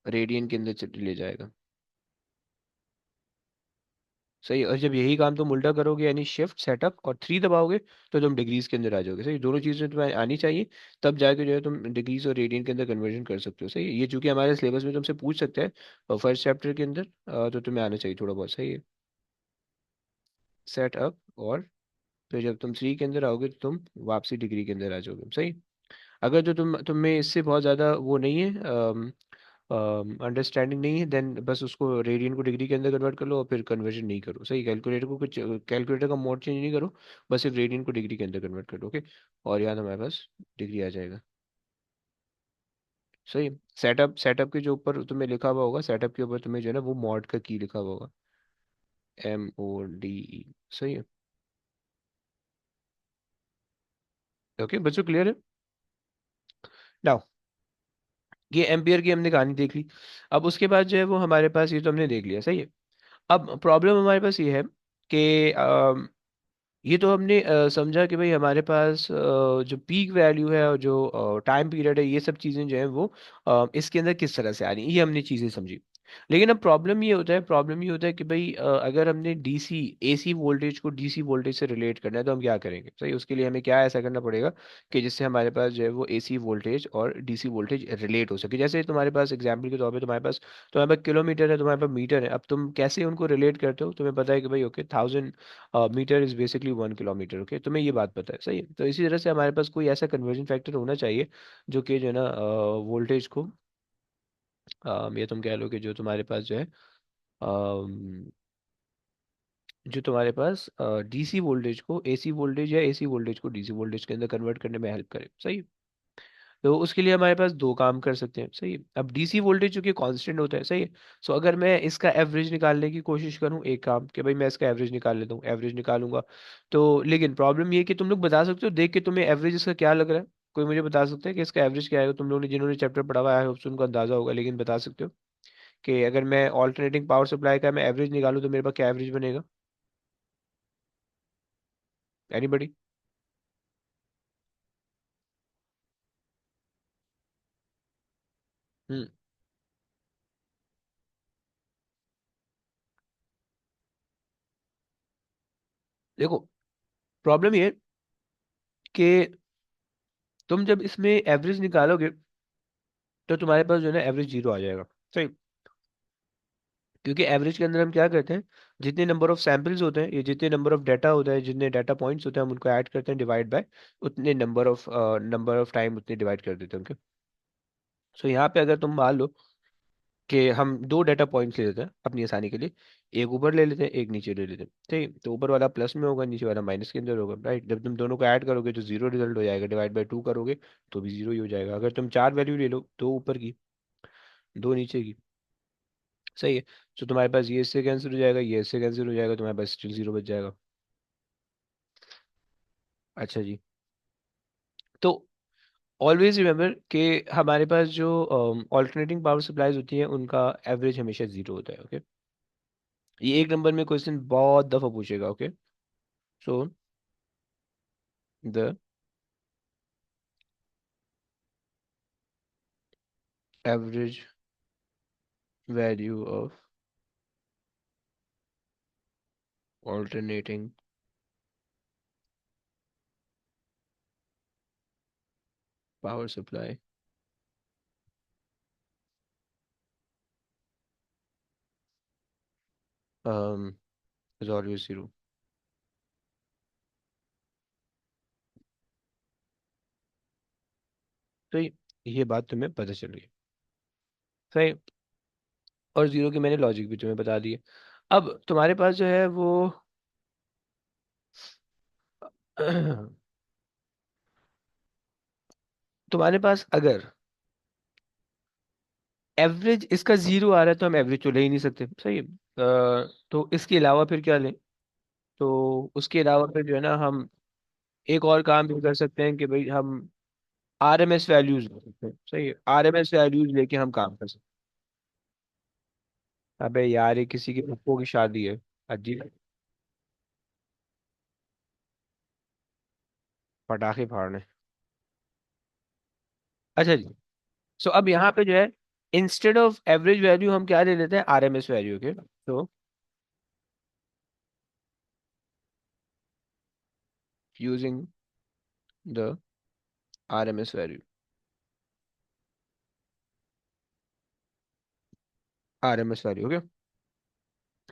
रेडियन के अंदर ले जाएगा, सही। और जब यही काम तुम उल्टा करोगे, यानी शिफ्ट सेटअप और 3 दबाओगे, तो तुम डिग्रीज के अंदर आ जाओगे, सही। दोनों चीज़ें तुम्हें आनी चाहिए, तब जाके जो है तुम डिग्रीज और रेडियन के अंदर कन्वर्जन कर सकते हो, सही है। ये चूंकि हमारे सिलेबस में तुमसे पूछ सकते हैं फर्स्ट चैप्टर के अंदर, तो तुम्हें आना चाहिए थोड़ा बहुत, सही है। सेटअप, और फिर जब तुम 3 के अंदर आओगे तो तुम वापसी डिग्री के अंदर आ जाओगे, सही। अगर जो तुम्हें इससे बहुत ज़्यादा वो नहीं है, अंडरस्टैंडिंग नहीं है, देन बस उसको रेडियन को डिग्री के अंदर कन्वर्ट कर लो, और फिर कन्वर्जन नहीं करो, सही। कैलकुलेटर को कुछ, कैलकुलेटर का मोड चेंज नहीं करो, बस सिर्फ रेडियन को डिग्री के अंदर कन्वर्ट कर लो, ओके। और यहाँ हमारे पास डिग्री आ जाएगा, सही। सेटअप के जो ऊपर तुम्हें लिखा हुआ होगा, सेटअप के ऊपर तुम्हें जो है ना वो मॉड का की लिखा हुआ होगा, MODE, सही है। ओके बच्चों, क्लियर है। नाउ ये एम्पियर की हमने कहानी देख ली। अब उसके बाद जो है वो हमारे पास ये तो हमने देख लिया, सही है। अब प्रॉब्लम हमारे पास ये है कि ये तो हमने समझा कि भाई हमारे पास जो पीक वैल्यू है और जो टाइम पीरियड है, ये सब चीज़ें जो है वो इसके अंदर किस तरह से आ रही हैं, ये हमने चीज़ें समझी। लेकिन अब प्रॉब्लम ये होता है कि भाई अगर हमने डीसी एसी वोल्टेज को डीसी वोल्टेज से रिलेट करना है, तो हम क्या करेंगे, सही। उसके लिए हमें क्या ऐसा करना पड़ेगा कि जिससे हमारे पास जो है वो एसी वोल्टेज और डीसी वोल्टेज रिलेट हो सके। जैसे तुम्हारे पास एग्जाम्पल के तौर पे तुम्हारे पास किलोमीटर है, तुम्हारे पास मीटर है, अब तुम कैसे उनको रिलेट करते हो, तुम्हें पता है कि भाई okay 1000 metre is basically 1 kilometre, okay, तुम्हें ये बात पता है, सही है। तो इसी तरह से हमारे पास कोई ऐसा कन्वर्जन फैक्टर होना चाहिए जो कि जो है ना वोल्टेज को, ये तुम कह लो कि जो तुम्हारे पास जो है जो तुम्हारे पास डीसी वोल्टेज को एसी वोल्टेज या एसी वोल्टेज को डीसी वोल्टेज के अंदर कन्वर्ट करने में हेल्प करे, सही है। तो उसके लिए हमारे पास दो काम कर सकते हैं, सही है। अब डीसी वोल्टेज चूंकि कांस्टेंट होता है, सही है। सो अगर मैं इसका एवरेज निकालने की कोशिश करूं, एक काम कि भाई मैं इसका एवरेज निकाल लेता हूँ, एवरेज निकालूंगा, तो लेकिन प्रॉब्लम ये है कि तुम लोग बता सकते हो देख के तुम्हें एवरेज इसका क्या लग रहा है। कोई मुझे बता सकता है कि इसका एवरेज क्या है? तुम लोगों ने जिन्होंने चैप्टर पढ़ा हुआ है उनको अंदाजा होगा, लेकिन बता सकते हो कि अगर मैं ऑल्टरनेटिंग पावर सप्लाई का मैं एवरेज निकालूं तो मेरे पास क्या एवरेज बनेगा? एनीबडी? हम्म, देखो, प्रॉब्लम ये है कि तुम जब इसमें एवरेज निकालोगे तो तुम्हारे पास जो है ना एवरेज जीरो आ जाएगा, सही। क्योंकि एवरेज के अंदर हम क्या करते हैं, जितने नंबर ऑफ सैंपल्स होते हैं, ये जितने नंबर ऑफ डाटा होता है, जितने डाटा पॉइंट्स होते हैं, हम उनको ऐड करते हैं डिवाइड बाय उतने नंबर ऑफ टाइम उतने डिवाइड कर देते हैं उनके। सो यहाँ पे अगर तुम मान लो कि हम दो डाटा पॉइंट्स ले लेते हैं अपनी आसानी के लिए, एक ऊपर ले लेते हैं, एक नीचे ले लेते हैं, ठीक। तो ऊपर वाला प्लस में होगा, नीचे वाला माइनस के अंदर होगा, राइट। जब तुम दोनों को ऐड करोगे तो जीरो रिजल्ट हो जाएगा, डिवाइड बाय टू करोगे तो भी जीरो ही हो जाएगा। अगर तुम चार वैल्यू ले लो, दो ऊपर की, दो नीचे की, सही है। तो तुम्हारे पास ये इससे कैंसिल हो जाएगा, ये इससे कैंसिल हो जाएगा, तुम्हारे पास स्टिल जीरो बच जाएगा। अच्छा जी। तो ऑलवेज रिमेम्बर कि हमारे पास जो ऑल्टरनेटिंग पावर सप्लाईज होती हैं उनका एवरेज हमेशा जीरो होता है। ओके, ये एक नंबर में क्वेश्चन बहुत दफ़ा पूछेगा। Okay, so the average value of alternating power supply is always zero. तो ये बात तुम्हें पता चल गई, सही। और जीरो की मैंने लॉजिक भी तुम्हें बता दी है। अब तुम्हारे पास जो है वो तुम्हारे पास अगर एवरेज इसका जीरो आ रहा है तो हम एवरेज तो ले ही नहीं सकते, सही है। तो इसके अलावा फिर क्या लें? तो उसके अलावा फिर जो है ना, हम एक और काम भी कर सकते हैं कि भाई हम आरएमएस वैल्यूज ले सकते हैं, सही है। आरएमएस वैल्यूज लेके हम काम कर सकते हैं। अबे यार, ये किसी के पप्पो की शादी है, अजीब। पटाखे फाड़ने। अच्छा जी। सो अब यहाँ पे जो है, इंस्टेड ऑफ एवरेज वैल्यू हम क्या ले लेते हैं? आरएमएस वैल्यू के। तो using the RMS value, RMS value. Okay,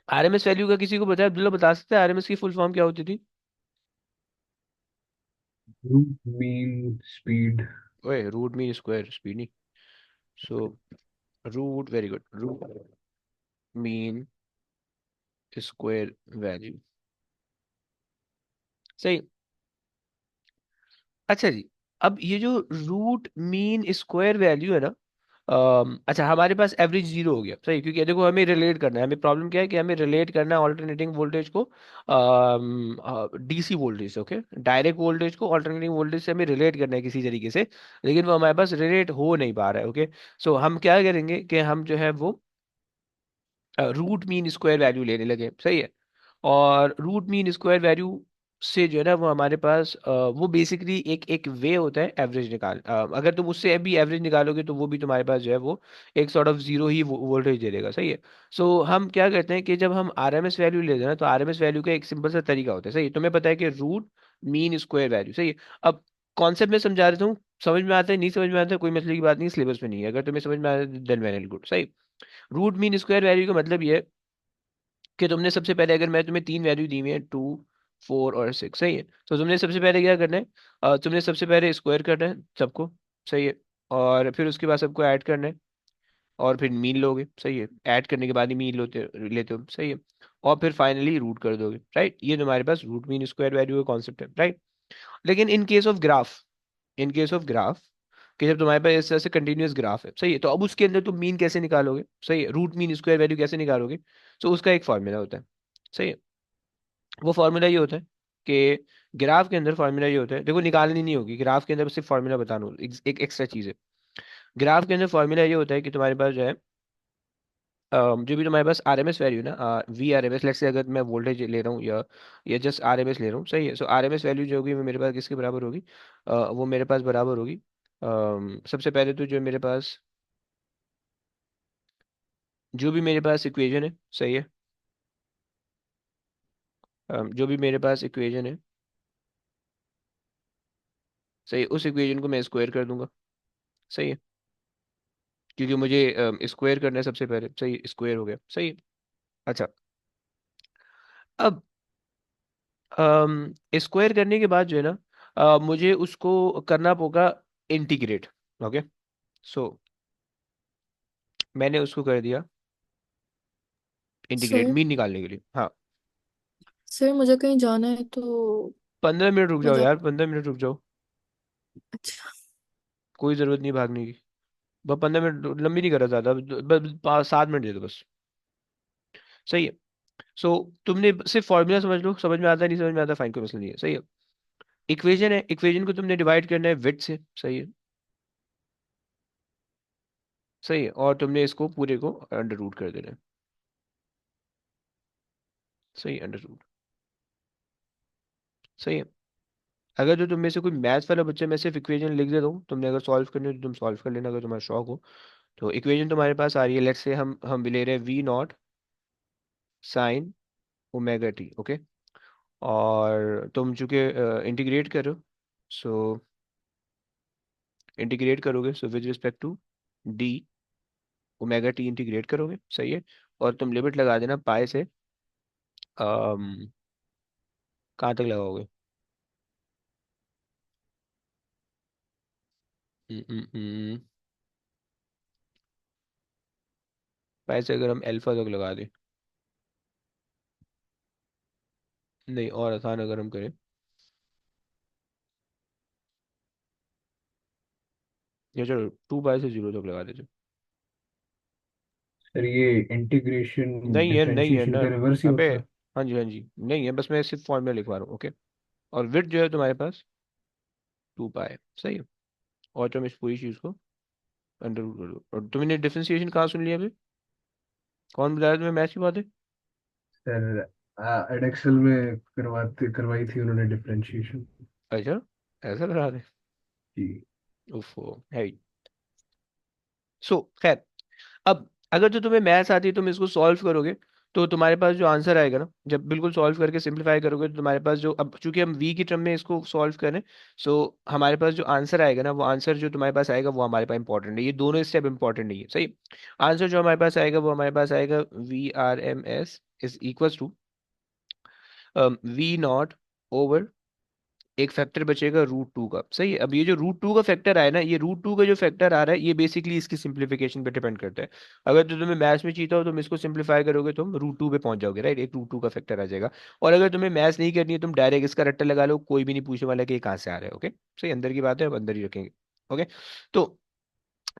RMS value का किसी को पता है? अब्दुल्ला बता सकते हैं आरएमएस की फुल फॉर्म क्या होती थी? Root mean speed. ओए, रूट मीन स्क्वायर स्पीड नहीं। So root, very good, root mean square value, सही। अच्छा जी। अब ये जो रूट मीन स्क्वायर वैल्यू है ना, अच्छा, हमारे पास एवरेज जीरो हो गया, सही। क्योंकि देखो, हमें रिलेट करना है, हमें प्रॉब्लम क्या है कि हमें रिलेट करना है ऑल्टरनेटिंग वोल्टेज को डीसी वोल्टेज से। ओके, डायरेक्ट वोल्टेज को ऑल्टरनेटिंग वोल्टेज से हमें रिलेट करना है किसी तरीके से, लेकिन वो हमारे पास रिलेट हो नहीं पा रहा है। ओके, सो हम क्या करेंगे कि हम जो है वो रूट मीन स्क्वायर वैल्यू लेने लगे, सही है। और रूट मीन स्क्वायर वैल्यू से जो है ना, वो हमारे पास वो बेसिकली एक एक वे होता है एवरेज अगर तुम उससे भी एवरेज निकालोगे तो वो भी तुम्हारे पास जो है वो एक सॉर्ट ऑफ जीरो ही वोल्टेज दे देगा, सही है। सो हम क्या करते हैं कि जब हम आरएमएस वैल्यू लेते हैं ना, तो आरएमएस वैल्यू का एक सिंपल सा तरीका होता है, सही है। तुम्हें पता है कि रूट मीन स्क्वायर वैल्यू, सही है। अब कॉन्सेप्ट में समझा रहा हूँ, समझ में आता है नहीं समझ में आता है कोई मसले की बात नहीं, सिलेबस में नहीं है। अगर तुम्हें समझ में आता है देन वेरी गुड, सही। रूट मीन स्क्वायर वैल्यू का मतलब ये है कि तुमने सबसे पहले, अगर मैं तुम्हें तीन वैल्यू दी हुई है, 2, 4 और 6, सही है, तो तुमने सबसे पहले क्या करना है? तुमने सबसे पहले स्क्वायर करना है सबको, सही है। और फिर उसके बाद सबको ऐड करना है, और फिर मीन लोगे, सही है। ऐड करने के बाद ही मीन लेते हो, सही है। और फिर फाइनली रूट कर दोगे, राइट। ये तुम्हारे पास रूट मीन स्क्वायर वैल्यू का कॉन्सेप्ट है, राइट। लेकिन इन केस ऑफ ग्राफ कि जब तुम्हारे पास इस तरह से कंटिन्यूअस ग्राफ है, सही है, तो अब उसके अंदर तुम मीन कैसे निकालोगे? सही है, रूट मीन स्क्वायर वैल्यू कैसे निकालोगे? तो उसका एक फॉर्मूला होता है, सही है। वो फॉर्मूला ये होता है कि ग्राफ के अंदर फॉर्मूला ये होता है, देखो निकालनी नहीं होगी ग्राफ के अंदर, बस सिर्फ फॉर्मूला बताना एक एक्स्ट्रा चीज है। ग्राफ के अंदर फॉर्मूला ये होता है कि तुम्हारे पास जो है जो भी तुम्हारे पास आरएमएस वैल्यू ना, V R M S, let's say अगर मैं वोल्टेज ले रहा हूँ या जस्ट आरएमएस ले रहा हूँ, सही है। सो आरएमएस वैल्यू जो होगी वो मेरे पास किसके बराबर होगी? वो मेरे पास बराबर होगी, सबसे पहले तो जो मेरे पास, जो भी मेरे पास इक्वेशन है, सही है। जो भी मेरे पास इक्वेशन है, सही है, उस इक्वेशन को मैं स्क्वायर कर दूंगा, सही है। क्योंकि मुझे स्क्वायर करना है सबसे पहले, सही, स्क्वायर हो गया, सही है। अच्छा, अब स्क्वायर करने के बाद जो है ना, मुझे उसको करना होगा इंटीग्रेट। ओके, सो मैंने उसको कर दिया इंटीग्रेट सर मीन निकालने के लिए, हाँ। सर मुझे कहीं जाना है तो 15 मिनट रुक मैं जाओ जा। यार, 15 मिनट रुक जाओ। अच्छा कोई जरूरत नहीं भागने की। बस 15 मिनट लंबी नहीं कर रहा ज्यादा, बस 5 7 मिनट दे दो बस, सही है। सो तुमने सिर्फ फॉर्मूला समझ लो, समझ में आता है नहीं समझ में आता, फाइन, कोई मसला नहीं है, सही है। इक्वेशन है, इक्वेशन को तुमने डिवाइड करना है विड्थ से, सही है। सही है, और तुमने इसको पूरे को अंडर रूट कर देना है। सही है, अंडर रूट। सही है। अगर जो तुम में से कोई मैथ्स वाला बच्चा, मैं सिर्फ इक्वेशन लिख देता हूँ, तुमने अगर सॉल्व करनी हो तो तुम सॉल्व कर लेना अगर तुम्हारा शौक हो। तो इक्वेशन तुम्हारे पास आ रही है, लेट्स से हम ले रहे हैं V not sine omega T, okay. और तुम चूंकि इंटीग्रेट करो, सो इंटीग्रेट करोगे, so with respect to D omega T integrate करोगे, सही है। और तुम लिमिट लगा देना पाई से कहाँ तक लगाओगे? पाई से अगर हम अल्फा तक लगा दें, नहीं और आसान अगर हम करें, या चलो 2 पाई से 0 तक लगा देते। सर ये इंटीग्रेशन नहीं है डिफरेंशिएशन ना। का रिवर्स ही अबे, होता है। हाँ जी हाँ जी, नहीं है, बस मैं सिर्फ फॉर्मूला लिखवा रहा हूँ, ओके। और विड्थ जो है तुम्हारे पास 2 पाई, सही है। और तुम इस पूरी चीज़ को अंडर रूट कर दो। और तुमने डिफरेंशिएशन कहाँ सुन लिया अभी? कौन बताया तुम्हें मैथ्स की बातें? सर एडएक्सेल में करवाते करवाई थी उन्होंने डिफरेंशिएशन। अच्छा, ऐसा करा दे। जी। उफो है। सो खैर, अब अगर जो तुम्हें मैथ्स आती है तुम इसको सॉल्व करोगे, तो तुम्हारे पास जो आंसर आएगा ना, जब बिल्कुल सॉल्व करके सिंपलीफाई करोगे, तो तुम्हारे पास जो, अब चूंकि हम वी की टर्म में इसको सॉल्व करें, सो हमारे पास जो आंसर आएगा ना, वो आंसर जो तुम्हारे पास आएगा वो हमारे पास इंपॉर्टेंट है, ये दोनों स्टेप इंपॉर्टेंट नहीं है, सही। आंसर जो हमारे पास आएगा वो हमारे पास आएगा VRMS is equal to V not over, एक फैक्टर बचेगा √2 का, सही है। अब ये जो √2 का फैक्टर आया ना, ये √2 का जो फैक्टर आ रहा है, ये बेसिकली इसकी सिंप्लीफिकेशन पे डिपेंड करता है। अगर तो तुम्हें मैथ्स में चाहिए हो, तुम इसको सिंप्लीफाई करोगे, तुम √2 पे पहुंच जाओगे, राइट, एक √2 का फैक्टर आ जाएगा। और अगर तुम्हें मैथ्स नहीं करनी है, तुम डायरेक्ट इसका रट्टा लगा लो, कोई भी नहीं पूछने वाला कि ये कहाँ से आ रहा है, ओके। सही, अंदर की बात है, अब अंदर ही रखेंगे, ओके। तो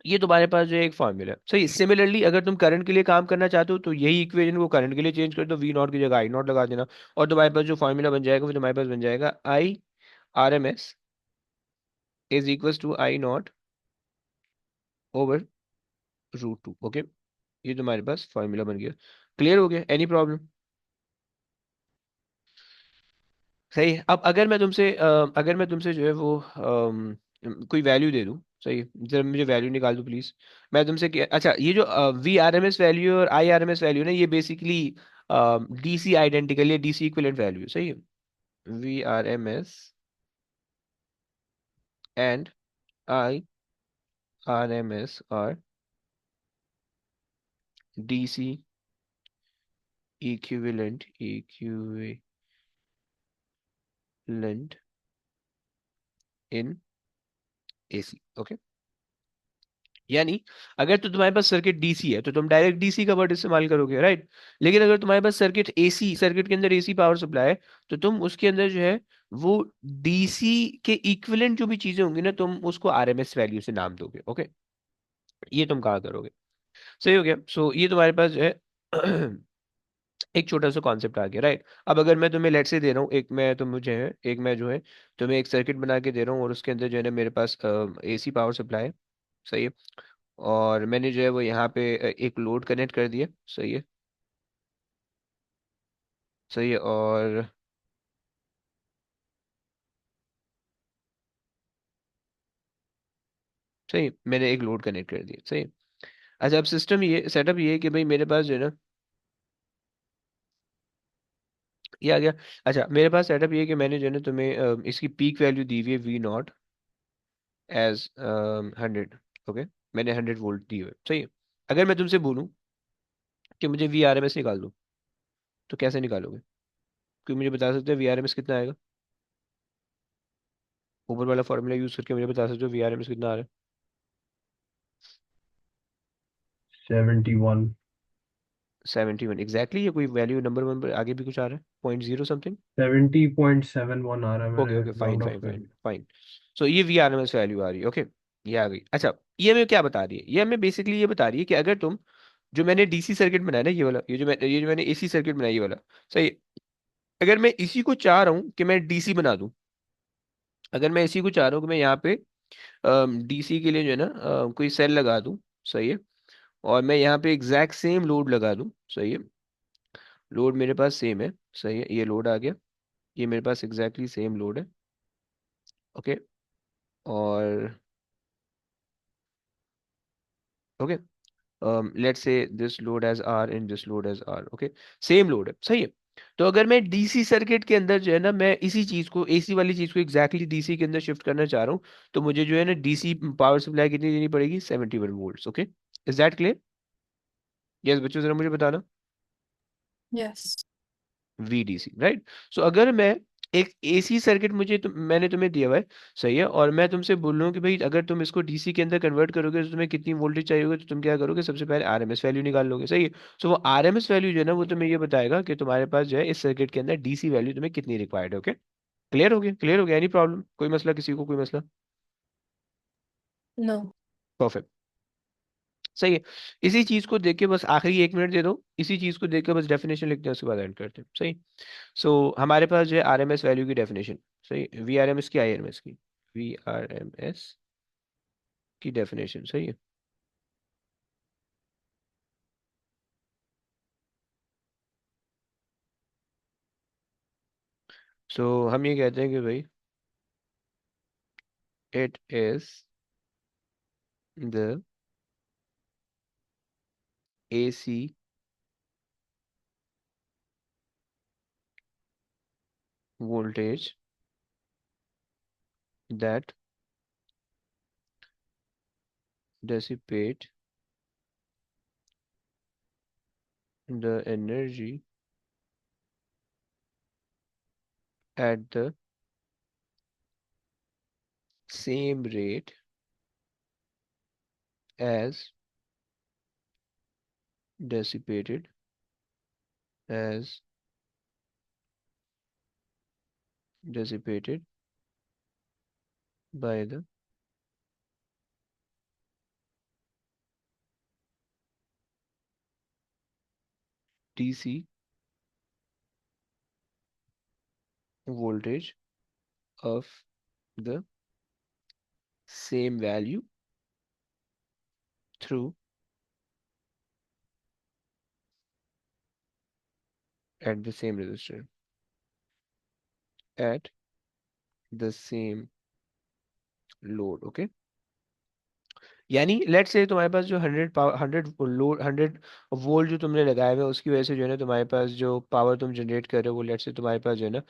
ये तुम्हारे पास जो है एक फॉर्मूला है, सही। सिमिलरली अगर तुम करंट के लिए काम करना चाहते हो, तो यही इक्वेशन को करंट के लिए चेंज कर दो, वी नॉट की जगह आई नॉट लगा देना। और तुम्हारे पास जो फॉर्मूला बन जाएगा वो तुम्हारे पास बन जाएगा IRMS is equal to I not over √2, okay. ये तुम्हारे पास फॉर्मूला बन गया। क्लियर हो गया? Any problem? सही है। अब अगर मैं तुमसे जो है वो कोई वैल्यू दे दूं, सही, जरा मुझे वैल्यू निकाल दो प्लीज। मैं तुमसे अच्छा, ये जो VRMS वैल्यू और IRMS वैल्यू ना, ये बेसिकली DC आइडेंटिकल या DC इक्विवेलेंट वैल्यू, सही है। VRMS एंड IRMS और DC इक्विवेलेंट इन AC, ओके। यानी अगर तो तुम्हारे पास सर्किट DC है, तो तुम डायरेक्ट DC का वर्ड इस्तेमाल करोगे, राइट। लेकिन अगर तुम्हारे पास सर्किट AC, सर्किट के अंदर AC पावर सप्लाई है, तो तुम उसके अंदर जो है वो DC के इक्विवेलेंट जो भी चीजें होंगी ना, तुम उसको RMS वैल्यू से नाम दोगे, ओके। ये तुम कहा करोगे। सही हो गया। सो ये तुम्हारे पास जो है एक छोटा सा कॉन्सेप्ट आ गया, राइट। अब अगर मैं तुम्हें लेट से दे रहा हूँ, एक मैं तुम मुझे है एक मैं जो है तुम्हें एक सर्किट बना के दे रहा हूँ, और उसके अंदर जो है ना मेरे पास AC पावर सप्लाई है, सही है। और मैंने जो है वो यहाँ पे एक लोड कनेक्ट कर दिया, सही है। सही है, और सही, मैंने एक लोड कनेक्ट कर दिया, सही। अच्छा, अब सिस्टम ये सेटअप ये है कि भाई मेरे पास जो है ना, ये आ गया। अच्छा, मेरे पास सेटअप ये है कि मैंने जो है ना तुम्हें इसकी पीक वैल्यू दी हुई है V0 एज 100, ओके। मैंने 100 वोल्ट दी हुई है, सही है। अगर मैं तुमसे बोलूँ कि मुझे VRMS निकाल दो, तो कैसे निकालोगे? कोई मुझे बता सकते हैं VRMS कितना आएगा? ऊपर वाला फॉर्मूला यूज करके मुझे बता सकते हो VRMS कितना आ रहा है? 71। 71 एग्जैक्टली। ये कोई वैल्यू नंबर नंबर आगे भी कुछ आ रहा है, 0.0 समथिंग? 70.71 आ रहा है, ओके मैंने okay, fine round of fine कर फाइन दिया। फाइन। सो ये VRMS वैल्यू आ रही है, ओके। ये आ गई। अच्छा, ये हमें क्या बता रही है? ये हमें बेसिकली ये बता रही है कि अगर तुम, जो मैंने DC सर्किट बनाया ना, ये वाला, ये जो मैंने AC सर्किट बनाया, ये वाला, सही। अगर मैं इसी को चाह रहा हूँ कि मैं DC बना दूं, अगर मैं इसी को चाह रहा हूँ कि मैं यहाँ पे DC के लिए जो है ना कोई सेल लगा दूं, सही है। और मैं यहाँ पे एग्जैक्ट सेम लोड लगा दूँ, सही है, लोड मेरे पास सेम है, सही है, ये लोड आ गया, ये मेरे पास एग्जैक्टली सेम लोड है, ओके, और okay, let's say this load as R and this load as R, okay, same load है, सही है। तो अगर मैं डीसी सर्किट के अंदर जो है ना, मैं इसी चीज को, एसी वाली चीज को एग्जैक्टली डीसी के अंदर शिफ्ट करना चाह रहा हूँ, तो मुझे जो है ना डीसी पावर सप्लाई कितनी देनी पड़ेगी, 71 volts, okay, is that clear? Yes बच्चों, जरा मुझे बताना। Yes. VDC, right. सो अगर मैं एक एसी सर्किट मैंने तुम्हें दिया हुआ है, सही है, और मैं तुमसे बोल रहा हूँ कि भाई अगर तुम इसको डीसी के अंदर कन्वर्ट करोगे तो तुम्हें कितनी वोल्टेज चाहिए होगी, तो तुम क्या करोगे, सबसे पहले आरएमएस वैल्यू निकाल लोगे, सही है। सो वो आरएमएस वैल्यू जो है ना, वो तुम्हें ये बताएगा कि तुम्हारे पास जो है इस सर्किट के अंदर डीसी वैल्यू तुम्हें कितनी रिक्वायर्ड है, ओके। क्लियर हो गया, क्लियर हो गया, एनी प्रॉब्लम, कोई मसला, किसी को कोई मसला? No. परफेक्ट, सही है। इसी चीज को देख के बस आखिरी 1 मिनट दे दो, इसी चीज को देख के बस डेफिनेशन लिखते हैं, उसके बाद एंड करते हैं, सही। सो हमारे पास जो है आरएमएस वैल्यू की डेफिनेशन, सही, वी आर एम एस की, आई आर एम एस की, वी आर एम एस की डेफिनेशन, सही है। सो हम ये कहते हैं कि भाई it is the AC voltage that dissipate the energy at the same rate as dissipated as dissipated by the DC voltage of the same value through at the same resistor at the same load, okay। यानी लेट से तुम्हारे पास जो 100 वोल्ट जो तुमने लगाए हुए हैं, उसकी वजह से जो है ना तुम्हारे पास जो पावर तुम जनरेट कर रहे हो, वो लेट से तुम्हारे पास जो है ना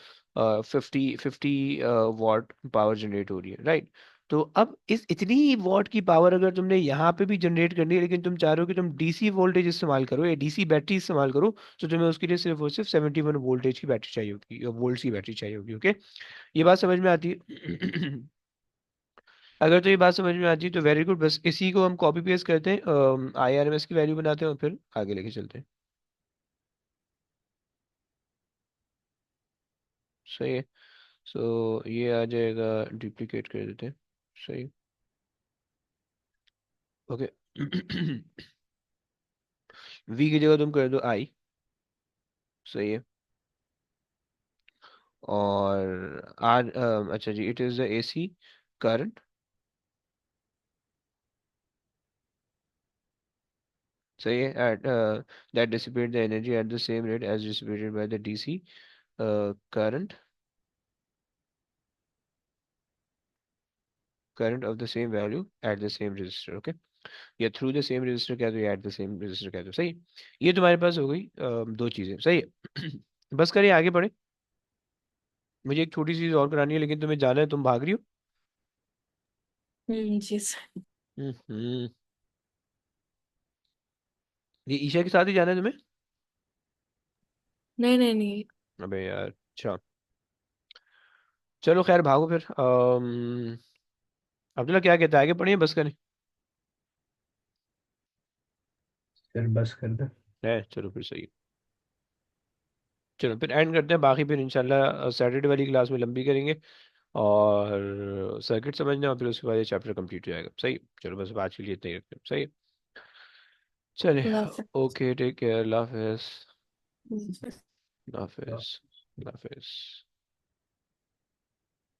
50 वॉट पावर जनरेट हो रही है, राइट। तो अब इस इतनी वॉट की पावर अगर तुमने यहाँ पे भी जनरेट करनी है, लेकिन तुम चाह रहे हो कि तुम डीसी वोल्टेज इस्तेमाल करो या डीसी बैटरी इस्तेमाल करो, तो तुम्हें उसके लिए सिर्फ और सिर्फ 71 वोल्टेज की बैटरी चाहिए होगी, या वोल्ट की बैटरी चाहिए होगी, ओके। ये बात समझ में आती है? अगर तो ये बात समझ में आती है तो वेरी गुड, बस इसी को हम कॉपी पेस्ट करते हैं, आईआरएमएस की वैल्यू बनाते हैं और फिर आगे लेके चलते हैं, सही है। सो ये आ जाएगा, डुप्लीकेट कर देते हैं, सही, ओके। वी की जगह तुम कर दो आई, सही है, और आर, अच्छा जी, it is the AC current, सही है, at that dissipate the energy at the same rate as dissipated by the DC current, current of the same value at the same resistor, okay. या थ्रू द सेम रजिस्टर कह दो या एट द सेम रजिस्टर कह दो, सही। ये तुम्हारे पास हो गई दो चीजें, सही है। बस करिए, आगे बढ़े। मुझे एक छोटी सी चीज और करानी है, लेकिन तुम्हें जाना है, तुम भाग रही हो। Yes. हम्म, ये ईशा के साथ ही जाना है तुम्हें? नहीं नहीं नहीं। अबे यार, अच्छा, चलो खैर, भागो फिर। अब्दुल्ला क्या कहता है, आगे बढ़िए, बस करें? फिर बस कर दे। है, चलो फिर सही है। चलो फिर एंड करते हैं, बाकी फिर इंशाल्लाह सैटरडे वाली क्लास में लंबी करेंगे, और सर्किट समझना, और फिर उसके बाद ये चैप्टर कंप्लीट हो जाएगा, सही। चलो बस आज के लिए इतना ही रखते हैं, सही। चले, Love ओके, टेक केयर, अल्लाह हाफिज़, it. अल्लाह हाफिज़, अल्लाह हाफिज़।